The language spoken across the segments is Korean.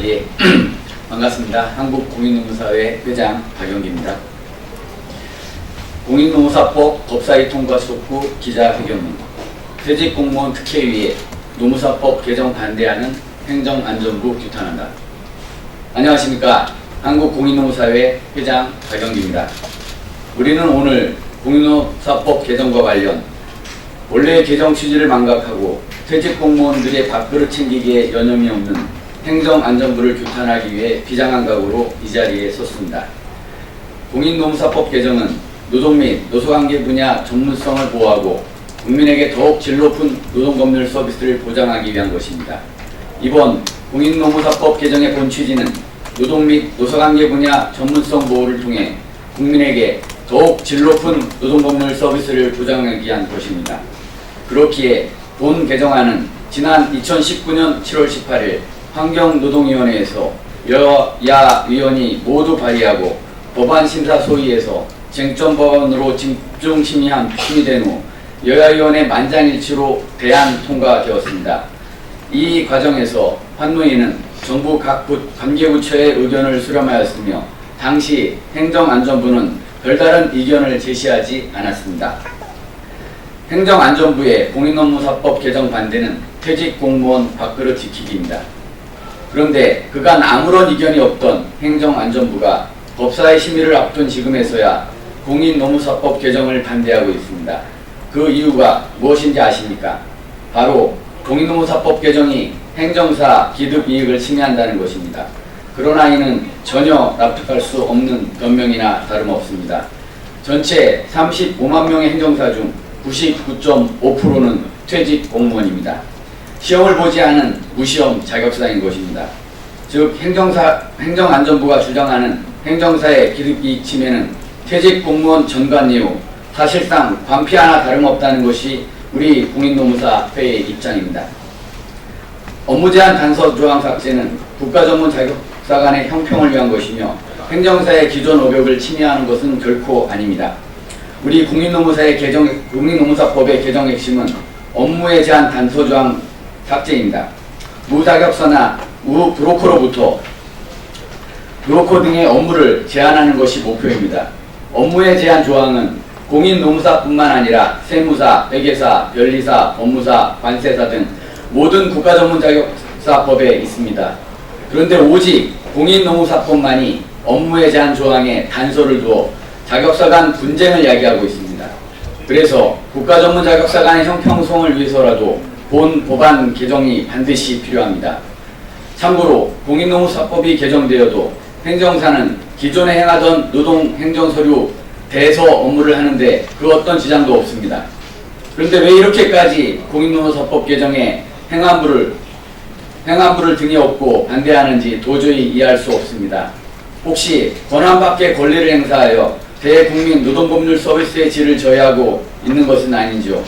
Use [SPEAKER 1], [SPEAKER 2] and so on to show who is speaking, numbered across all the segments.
[SPEAKER 1] 예. 반갑습니다. 한국공인노무사회 회장 박영기입니다. 공인노무사법 법사위 통과 촉구 기자회견문, 퇴직공무원 특혜위에 노무사법 개정 반대하는 행정안전부 규탄한다. 안녕하십니까. 한국공인노무사회 회장 박영기입니다. 우리는 오늘 공인노무사법 개정과 관련 원래의 개정 취지를 망각하고 퇴직공무원들의 밥그릇 챙기기에 여념이 없는 행정안전부를 규탄하기 위해 비장한 각오로 이 자리에 섰습니다. 공인노무사법 개정은 노동 및 노소관계 분야 전문성을 보호하고 국민에게 더욱 질 높은 노동법률 서비스를 보장하기 위한 것입니다. 이번 공인노무사법 개정의 본 취지는 노동 및 노소관계 분야 전문성 보호를 통해 국민에게 더욱 질 높은 노동법률 서비스를 보장하기 위한 것입니다. 그렇기에 본 개정안은 지난 2019년 7월 18일 환경노동위원회에서 여야 위원이 모두 발의하고 법안심사소위에서 쟁점법안으로 집중심의된 후 여야위원회 만장일치로 대안 통과되었습니다. 이 과정에서 환노위는 정부 각 관계부처의 의견을 수렴하였으며 당시 행정안전부는 별다른 의견을 제시하지 않았습니다. 행정안전부의 공인노무사법 개정 반대는 퇴직공무원 밥그릇 지키기입니다. 그런데 그간 아무런 이견이 없던 행정안전부가 법사위 심의를 앞둔 지금에서야 공인노무사법 개정을 반대하고 있습니다. 그 이유가 무엇인지 아십니까? 바로 공인노무사법 개정이 행정사 기득이익을 침해한다는 것입니다. 그러나 이는 전혀 납득할 수 없는 변명이나 다름없습니다. 전체 35만 명의 행정사 중 99.5%는 퇴직 공무원입니다. 시험을 보지 않은 무시험 자격사인 것입니다. 즉 행정안전부가 주장하는 행정사의 기득이익 침해는 퇴직 공무원 전관 이후 사실상 반피 하나 다름없다는 것이 우리 공인노무사회의 입장입니다. 업무 제한 단서 조항 삭제는 국가전문 자격사 간의 형평을 위한 것이며 행정사의 기존 어벽을 침해하는 것은 결코 아닙니다. 우리 공인노무사법의 개정 핵심은 업무에 제한 단서 조항 삭제입니다. 무자격사나 브로커 등의 업무를 제한하는 것이 목표입니다. 업무에 제한 조항은 공인노무사뿐만 아니라 세무사, 회계사, 변리사, 법무사, 관세사 등 모든 국가전문자격사법에 있습니다. 그런데 오직 공인노무사법만이 업무에 제한 조항에 단서를 두어 자격사 간 분쟁을 야기하고 있습니다. 그래서 국가전문자격사 간의 형평성을 위해서라도 본 법안 개정이 반드시 필요합니다. 참고로 공인노무사법이 개정되어도 행정사는 기존에 행하던 노동행정서류 대서 업무를 하는데 그 어떤 지장도 없습니다. 그런데 왜 이렇게까지 공인노무사법 개정에 행안부를 등에 업고 반대하는지 도저히 이해할 수 없습니다. 혹시 권한 밖의 권리를 행사하여 대국민 노동법률 서비스의 질을 저해하고 있는 것은 아닌지요?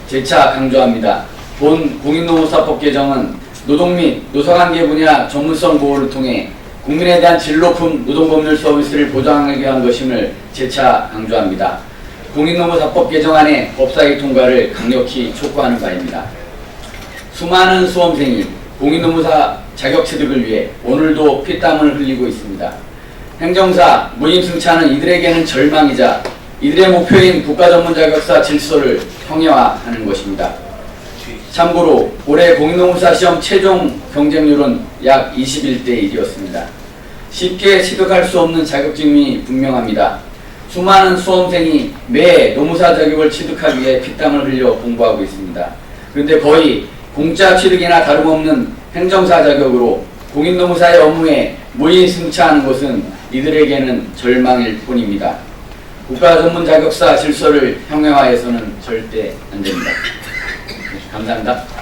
[SPEAKER 1] 재차 강조합니다. 본 공인노무사법 개정은 노동 및 노사관계 분야 전문성 보호를 통해 국민에 대한 질 높은 노동법률 서비스를 보장하기 위한 것임을 재차 강조합니다. 공인노무사법 개정안의 법사위 통과를 강력히 촉구하는 바입니다. 수많은 수험생이 공인노무사 자격 취득을 위해 오늘도 피땀을 흘리고 있습니다. 행정사 무임승차는 이들에게는 절망이자 이들의 목표인 국가전문자격사 질서를 형해화하는 것입니다. 참고로 올해 공인노무사 시험 최종 경쟁률은 약 21대 1이었습니다. 쉽게 취득할 수 없는 자격증이 분명합니다. 수많은 수험생이 매 노무사 자격을 취득하기 위해 피땀을 흘려 공부하고 있습니다. 그런데 거의 공짜 취득이나 다름없는 행정사 자격으로 공인노무사의 업무에 무임승차하는 것은 이들에게는 절망일 뿐입니다. 국가전문자격사 질서를 형해화해서는 절대 안됩니다. 감사합니다.